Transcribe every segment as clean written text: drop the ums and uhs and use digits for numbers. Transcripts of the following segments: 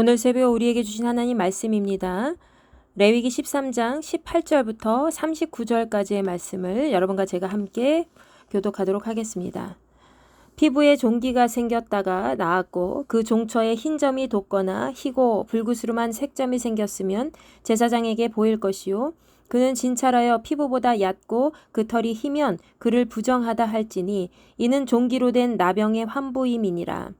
오늘 새벽 우리에게 주신 하나님 말씀입니다. 레위기 13장 18절부터 39절까지의 말씀을 여러분과 제가 함께 교독하도록 하겠습니다. 피부에 종기가 생겼다가 나았고 그 종처에 흰 점이 돋거나 희고 불구스름한 색점이 생겼으면 제사장에게 보일 것이요 그는 진찰하여 피부보다 얕고 그 털이 희면 그를 부정하다 할지니 이는 종기로 된 나병의 환부임이니라.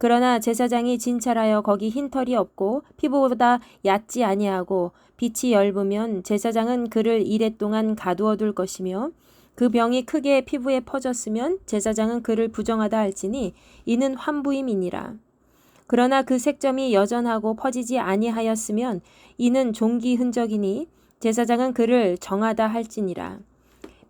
그러나 제사장이 진찰하여 거기 흰 털이 없고 피부보다 얕지 아니하고 빛이 엷으면 제사장은 그를 이레 동안 가두어 둘 것이며 그 병이 크게 피부에 퍼졌으면 제사장은 그를 부정하다 할지니 이는 환부임이니라. 그러나 그 색점이 여전하고 퍼지지 아니하였으면 이는 종기 흔적이니 제사장은 그를 정하다 할지니라.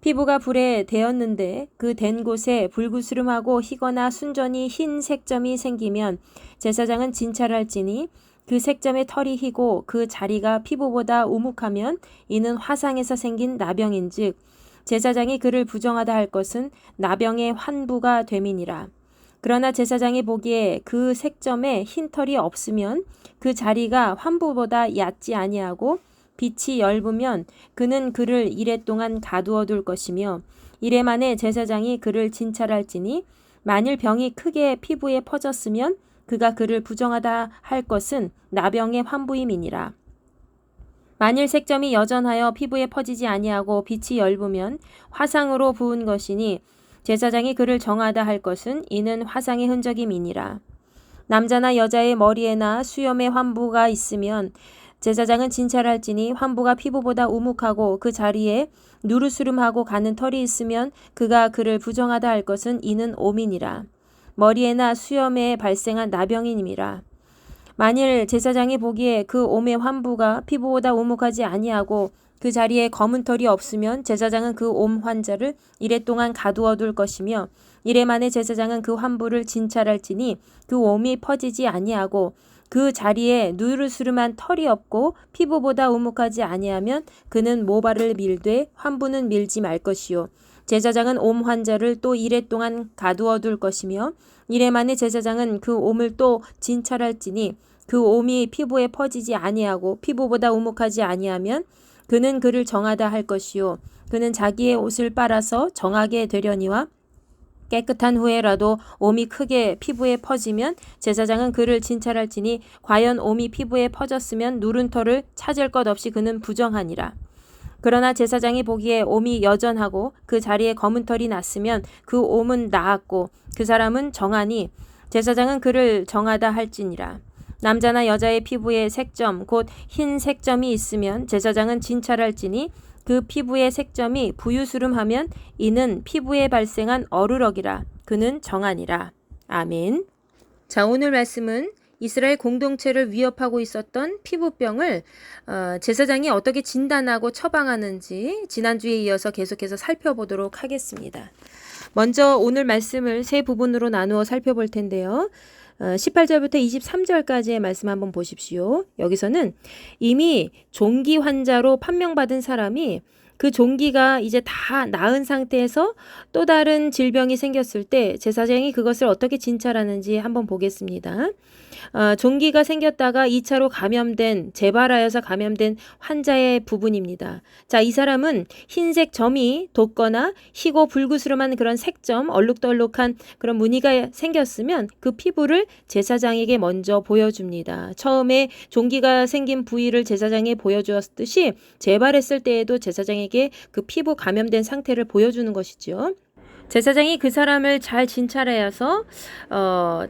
피부가 불에 대었는데 그 댄 곳에 불구스름하고 희거나 순전히 흰 색점이 생기면 제사장은 진찰할지니 그 색점의 털이 희고 그 자리가 피부보다 우묵하면 이는 화상에서 생긴 나병인즉 제사장이 그를 부정하다 할 것은 나병의 환부가 됨이니라. 그러나 제사장이 보기에 그 색점에 흰 털이 없으면 그 자리가 환부보다 얕지 아니하고 빛이 엷으면 그는 그를 이레 동안 가두어 둘 것이며 이레 만에 제사장이 그를 진찰할지니 만일 병이 크게 피부에 퍼졌으면 그가 그를 부정하다 할 것은 나병의 환부임이니라. 만일 색점이 여전하여 피부에 퍼지지 아니하고 빛이 엷으면 화상으로 부은 것이니 제사장이 그를 정하다 할 것은 이는 화상의 흔적임이니라. 남자나 여자의 머리에나 수염에 환부가 있으면 제사장은 진찰할지니 환부가 피부보다 우묵하고 그 자리에 누르스름하고 가는 털이 있으면 그가 그를 부정하다 할 것은 이는 오민이라. 머리에나 수염에 발생한 나병임이라. 만일 제사장이 보기에 그 옴의 환부가 피부보다 우묵하지 아니하고 그 자리에 검은 털이 없으면 제사장은 그 옴 환자를 이레 동안 가두어 둘 것이며 이레 만에 제사장은 그 환부를 진찰할지니 그 옴이 퍼지지 아니하고 그 자리에 누르스름한 털이 없고 피부보다 우묵하지 아니하면 그는 모발을 밀되 환부는 밀지 말 것이요 제사장은 옴 환자를 또 이레 동안 가두어 둘 것이며 이레 만에 제사장은 그 옴을 또 진찰할지니 그 옴이 피부에 퍼지지 아니하고 피부보다 우묵하지 아니하면 그는 그를 정하다 할 것이요 그는 자기의 옷을 빨아서 정하게 되려니와 깨끗한 후에라도 옴이 크게 피부에 퍼지면 제사장은 그를 진찰할지니 과연 옴이 피부에 퍼졌으면 누른 털을 찾을 것 없이 그는 부정하니라. 그러나 제사장이 보기에 옴이 여전하고 그 자리에 검은 털이 났으면 그 옴은 나았고 그 사람은 정하니 제사장은 그를 정하다 할지니라. 남자나 여자의 피부에 색점 곧 흰 색점이 있으면 제사장은 진찰할지니 그 피부의 색점이 부유스름하면 이는 피부에 발생한 어르럭이라. 그는 정하니라. 아멘. 자, 오늘 말씀은 이스라엘 공동체를 위협하고 있었던 피부병을 제사장이 어떻게 진단하고 처방하는지 지난주에 이어서 계속해서 살펴보도록 하겠습니다. 먼저 오늘 말씀을 세 부분으로 나누어 살펴볼 텐데요. 18절부터 23절까지의 말씀 한번 보십시오. 여기서는 이미 종기 환자로 판명받은 사람이 그 종기가 이제 다 나은 상태에서 또 다른 질병이 생겼을 때 제사장이 그것을 어떻게 진찰하는지 한번 보겠습니다. 종기가 생겼다가 2차로 재발하여서 감염된 환자의 부분입니다. 자, 이 사람은 흰색 점이 돋거나 희고 불구스름한 그런 색점, 얼룩덜룩한 그런 무늬가 생겼으면 그 피부를 제사장에게 먼저 보여줍니다. 처음에 종기가 생긴 부위를 제사장에 보여주었듯이 재발했을 때에도 제사장에게 그 피부 감염된 상태를 보여주는 것이죠. 제사장이 그 사람을 잘 진찰해서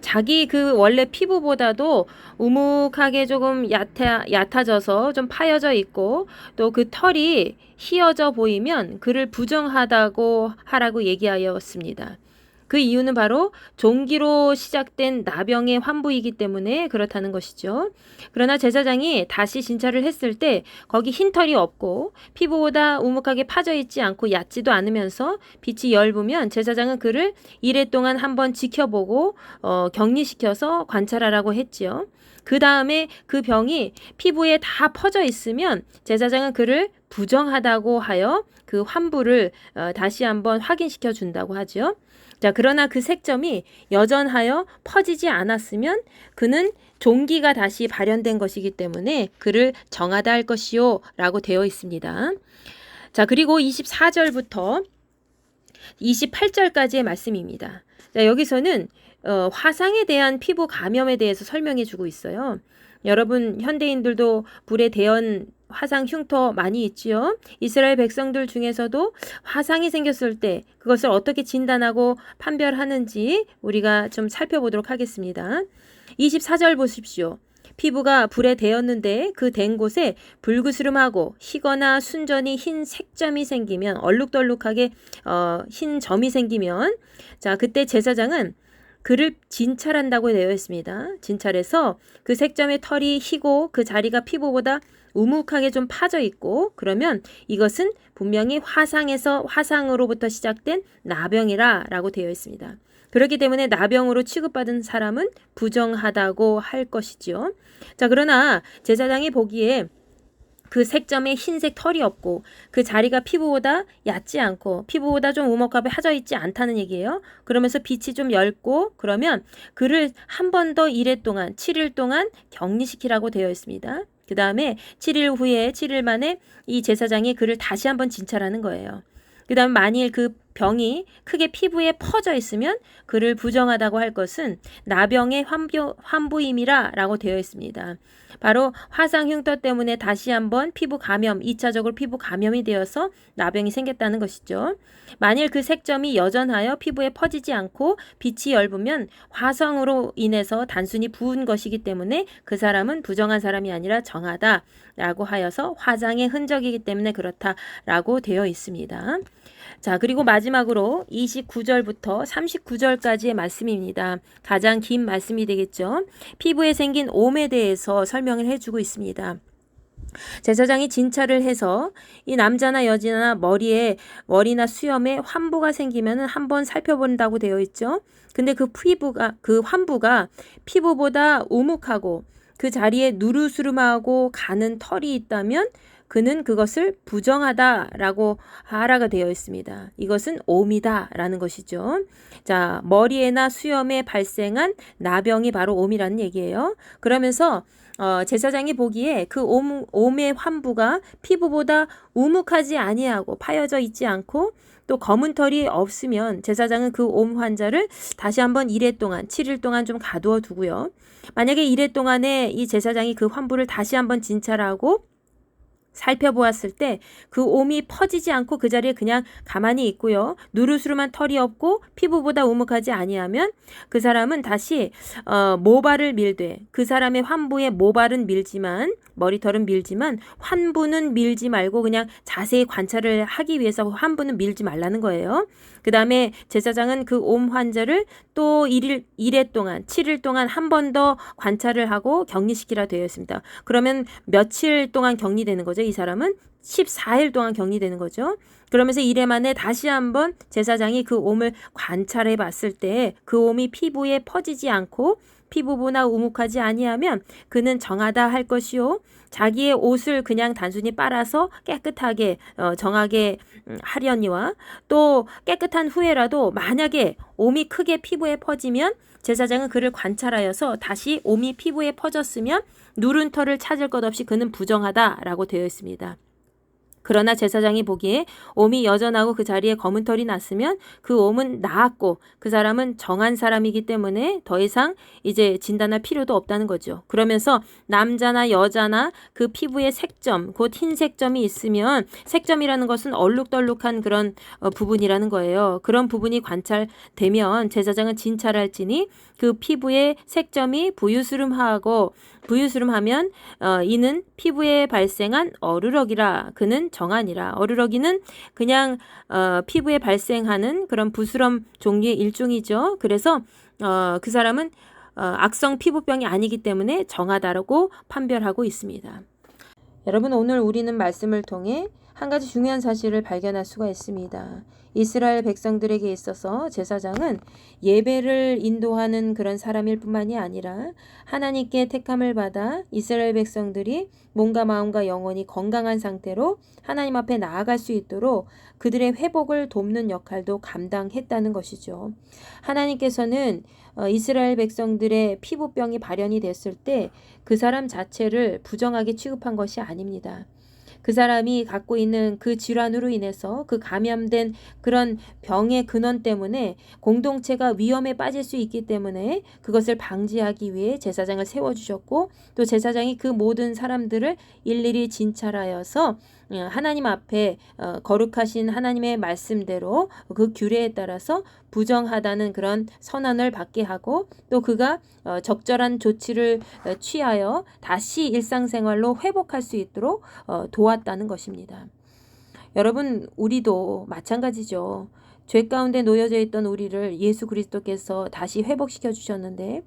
자기 그 원래 피부보다도 우묵하게 조금 얕아져서 좀 파여져 있고 또 그 털이 휘어져 보이면 그를 부정하다고 하라고 얘기하였습니다. 그 이유는 바로 종기로 시작된 나병의 환부이기 때문에 그렇다는 것이죠. 그러나 제사장이 다시 진찰을 했을 때 거기 흰 털이 없고 피부보다 우묵하게 파져 있지 않고 얕지도 않으면서 빛이 엷으면 제사장은 그를 이레 동안 한번 지켜보고 격리시켜서 관찰하라고 했지요. 그 다음에 그 병이 피부에 다 퍼져 있으면 제사장은 그를 부정하다고 하여 그 환부를 다시 한번 확인시켜 준다고 하죠. 자, 그러나 그 색점이 여전하여 퍼지지 않았으면 그는 종기가 다시 발현된 것이기 때문에 그를 정하다 할 것이요 라고 되어 있습니다. 자, 그리고 24절부터 28절까지의 말씀입니다. 자, 여기서는 화상에 대한 피부 감염에 대해서 설명해 주고 있어요. 여러분 현대인들도 불에 대한 화상 흉터 많이 있지요. 이스라엘 백성들 중에서도 화상이 생겼을 때 그것을 어떻게 진단하고 판별하는지 우리가 좀 살펴보도록 하겠습니다. 24절 보십시오. 피부가 불에 데었는데 그 댄 곳에 불그스름하고 희거나 순전히 흰 색점이 생기면 얼룩덜룩하게 흰 점이 생기면 자 그때 제사장은 그를 진찰한다고 되어 있습니다. 진찰해서 그 색점의 털이 희고 그 자리가 피부보다 우묵하게 좀 파져 있고 그러면 이것은 분명히 화상으로부터 시작된 나병이라 라고 되어 있습니다. 그렇기 때문에 나병으로 취급받은 사람은 부정하다고 할 것이죠. 자, 그러나 제사장이 보기에 그 색점에 흰색 털이 없고 그 자리가 피부보다 얕지 않고 피부보다 좀 우먹하게 파져 있지 않다는 얘기예요. 그러면서 빛이 좀 엷고 그러면 그를 한 번 더 1회 동안 7일 동안 격리시키라고 되어 있습니다. 그 다음에 7일 후에 7일 만에 이 제사장이 그를 다시 한번 진찰하는 거예요. 그 다음 만일 그 병이 크게 피부에 퍼져 있으면 그를 부정하다고 할 것은 나병의 환부임이라 라고 되어 있습니다. 바로 화상 흉터 때문에 다시 한번 피부 감염, 2차적으로 피부 감염이 되어서 나병이 생겼다는 것이죠. 만일 그 색점이 여전하여 피부에 퍼지지 않고 빛이 엷으면 화상으로 인해서 단순히 부은 것이기 때문에 그 사람은 부정한 사람이 아니라 정하다 라고 하여서 화상의 흔적이기 때문에 그렇다라고 되어 있습니다. 자, 그리고 마지막으로 29절부터 39절까지의 말씀입니다. 가장 긴 말씀이 되겠죠. 피부에 생긴 옴에 대해서 설명을 해주고 있습니다. 제사장이 진찰을 해서 이 남자나 여자나 머리나 수염에 환부가 생기면 한번 살펴본다고 되어 있죠. 근데 그 환부가 피부보다 우묵하고 그 자리에 누르스름하고 가는 털이 있다면 그는 그것을 부정하다라고 하라가 되어 있습니다. 이것은 옴이다라는 것이죠. 자, 머리에나 수염에 발생한 나병이 바로 옴이라는 얘기예요. 그러면서 제사장이 보기에 그 옴의 환부가 피부보다 우묵하지 아니하고 파여져 있지 않고 또 검은 털이 없으면 제사장은 그 옴 환자를 다시 한번 1회 동안 7일 동안 좀 가두어 두고요. 만약에 1회 동안에 이 제사장이 그 환부를 다시 한번 진찰하고 살펴보았을 때 그 옴이 퍼지지 않고 그 자리에 그냥 가만히 있고요. 누르스름한 털이 없고 피부보다 우묵하지 아니하면 그 사람은 다시 모발을 밀되 그 사람의 환부의 모발은 밀지만 머리털은 밀지만 환부는 밀지 말고 그냥 자세히 관찰을 하기 위해서 환부는 밀지 말라는 거예요. 그 다음에 제사장은 그 옴 환자를 또 1회 동안 7일 동안 한 번 더 관찰을 하고 격리시키라 되어 있습니다. 그러면 며칠 동안 격리되는 거죠? 이 사람은 14일 동안 격리되는 거죠. 그러면서 1회 만에 다시 한번 제사장이 그 옴을 관찰해 봤을 때 그 옴이 피부에 퍼지지 않고 피부보다 우묵하지 아니하면 그는 정하다 할 것이요. 자기의 옷을 그냥 단순히 빨아서 깨끗하게 정하게 하려니와 또 깨끗한 후에라도 만약에 옴이 크게 피부에 퍼지면 제사장은 그를 관찰하여서 다시 옴이 피부에 퍼졌으면 누른 털을 찾을 것 없이 그는 부정하다라고 되어 있습니다. 그러나 제사장이 보기에 옴이 여전하고 그 자리에 검은 털이 났으면 그 옴은 나았고 그 사람은 정한 사람이기 때문에 더 이상 이제 진단할 필요도 없다는 거죠. 그러면서 남자나 여자나 그 피부에 색점, 곧 흰색점이 있으면 색점이라는 것은 얼룩덜룩한 그런 부분이라는 거예요. 그런 부분이 관찰되면 제사장은 진찰할지니 그 피부의 색점이 부유스름하면 이는 피부에 발생한 어르럭이라 그는 정하니라. 어르럭이는 그냥 피부에 발생하는 그런 부스럼 종류의 일종이죠. 그래서 그 사람은 악성 피부병이 아니기 때문에 정하다라고 판별하고 있습니다. 여러분, 오늘 우리는 말씀을 통해 한 가지 중요한 사실을 발견할 수가 있습니다. 이스라엘 백성들에게 있어서 제사장은 예배를 인도하는 그런 사람일 뿐만이 아니라 하나님께 택함을 받아 이스라엘 백성들이 몸과 마음과 영혼이 건강한 상태로 하나님 앞에 나아갈 수 있도록 그들의 회복을 돕는 역할도 감당했다는 것이죠. 하나님께서는 이스라엘 백성들의 피부병이 발현이 됐을 때 그 사람 자체를 부정하게 취급한 것이 아닙니다. 그 사람이 갖고 있는 그 질환으로 인해서 그 감염된 그런 병의 근원 때문에 공동체가 위험에 빠질 수 있기 때문에 그것을 방지하기 위해 제사장을 세워주셨고, 또 제사장이 그 모든 사람들을 일일이 진찰하여서 하나님 앞에 거룩하신 하나님의 말씀대로 그 규례에 따라서 부정하다는 그런 선언을 받게 하고, 또 그가 적절한 조치를 취하여 다시 일상생활로 회복할 수 있도록 도왔다는 것입니다. 여러분, 우리도 마찬가지죠. 죄 가운데 놓여져 있던 우리를 예수 그리스도께서 다시 회복시켜 주셨는데,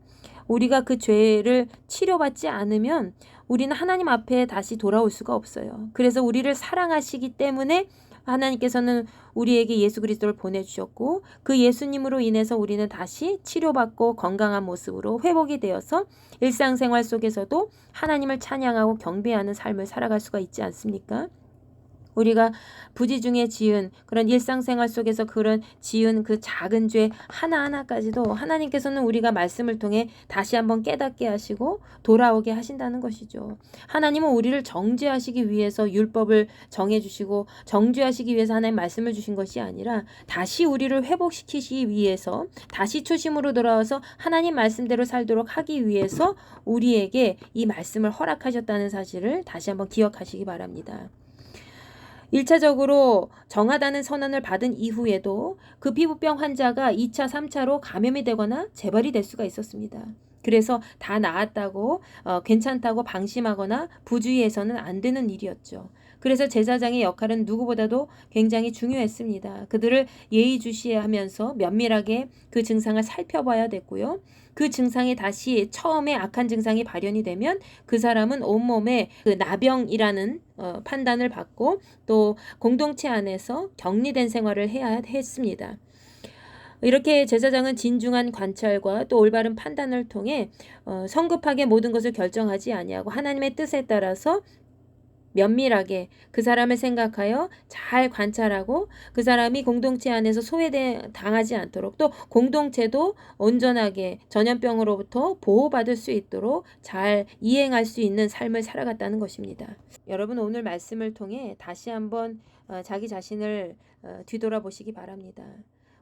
우리가 그 죄를 치료받지 않으면 우리는 하나님 앞에 다시 돌아올 수가 없어요. 그래서 우리를 사랑하시기 때문에 하나님께서는 우리에게 예수 그리스도를 보내주셨고, 그 예수님으로 인해서 우리는 다시 치료받고 건강한 모습으로 회복이 되어서 일상생활 속에서도 하나님을 찬양하고 경배하는 삶을 살아갈 수가 있지 않습니까? 우리가 부지 중에 지은 그런 일상생활 속에서 그런 지은 그 작은 죄 하나하나까지도 하나님께서는 우리가 말씀을 통해 다시 한번 깨닫게 하시고 돌아오게 하신다는 것이죠. 하나님은 우리를 정죄하시기 위해서 율법을 정해주시고 정죄하시기 위해서 하나님 말씀을 주신 것이 아니라 다시 우리를 회복시키시기 위해서, 다시 초심으로 돌아와서 하나님 말씀대로 살도록 하기 위해서 우리에게 이 말씀을 허락하셨다는 사실을 다시 한번 기억하시기 바랍니다. 1차적으로 정하다는 선언을 받은 이후에도 그 피부병 환자가 2차, 3차로 감염이 되거나 재발이 될 수가 있었습니다. 그래서 다 나았다고 괜찮다고 방심하거나 부주의해서는 안 되는 일이었죠. 그래서 제사장의 역할은 누구보다도 굉장히 중요했습니다. 그들을 예의주시하면서 면밀하게 그 증상을 살펴봐야 됐고요. 그 증상이 다시 처음에 악한 증상이 발현이 되면 그 사람은 온몸에 그 나병이라는 판단을 받고 또 공동체 안에서 격리된 생활을 해야 했습니다. 이렇게 제사장은 진중한 관찰과 또 올바른 판단을 통해 성급하게 모든 것을 결정하지 아니하고 하나님의 뜻에 따라서 면밀하게 그 사람을 생각하여 잘 관찰하고 그 사람이 공동체 안에서 소외당하지 않도록, 또 공동체도 온전하게 전염병으로부터 보호받을 수 있도록 잘 이행할 수 있는 삶을 살아갔다는 것입니다. 여러분, 오늘 말씀을 통해 다시 한번 자기 자신을 뒤돌아보시기 바랍니다.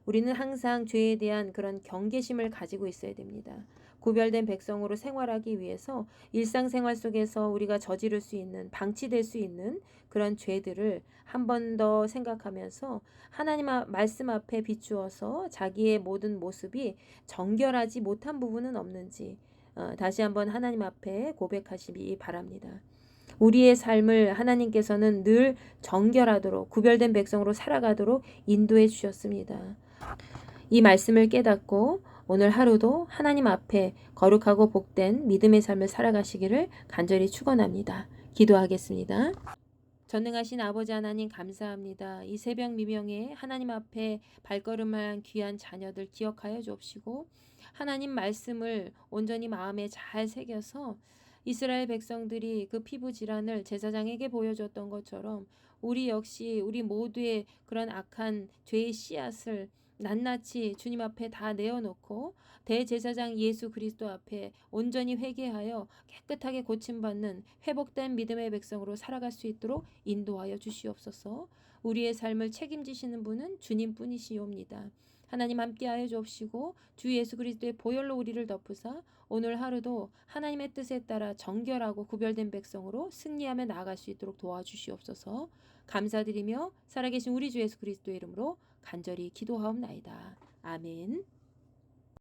우리는 항상 죄에 대한 그런 경계심을 가지고 있어야 됩니다. 구별된 백성으로 생활하기 위해서 일상생활 속에서 우리가 저지를 수 있는, 방치될 수 있는 그런 죄들을 한 번 더 생각하면서 하나님 말씀 앞에 비추어서 자기의 모든 모습이 정결하지 못한 부분은 없는지 다시 한번 하나님 앞에 고백하시기 바랍니다. 우리의 삶을 하나님께서는 늘 정결하도록 구별된 백성으로 살아가도록 인도해 주셨습니다. 이 말씀을 깨닫고 오늘 하루도 하나님 앞에 거룩하고 복된 믿음의 삶을 살아가시기를 간절히 축원합니다. 기도하겠습니다. 전능하신 아버지 하나님, 감사합니다. 이 새벽 미명에 하나님 앞에 발걸음한 귀한 자녀들 기억하여 주옵시고, 하나님 말씀을 온전히 마음에 잘 새겨서 이스라엘 백성들이 그 피부 질환을 제사장에게 보여줬던 것처럼 우리 역시 우리 모두의 그런 악한 죄의 씨앗을 낱낱이 주님 앞에 다 내어놓고 대제사장 예수 그리스도 앞에 온전히 회개하여 깨끗하게 고침받는 회복된 믿음의 백성으로 살아갈 수 있도록 인도하여 주시옵소서. 우리의 삶을 책임지시는 분은 주님뿐이시옵니다. 하나님 함께하여 주옵시고 주 예수 그리스도의 보혈로 우리를 덮으사 오늘 하루도 하나님의 뜻에 따라 정결하고 구별된 백성으로 승리하며 나아갈 수 있도록 도와주시옵소서. 감사드리며 살아계신 우리 주 예수 그리스도의 이름으로 간절히 기도하옵나이다. 아멘.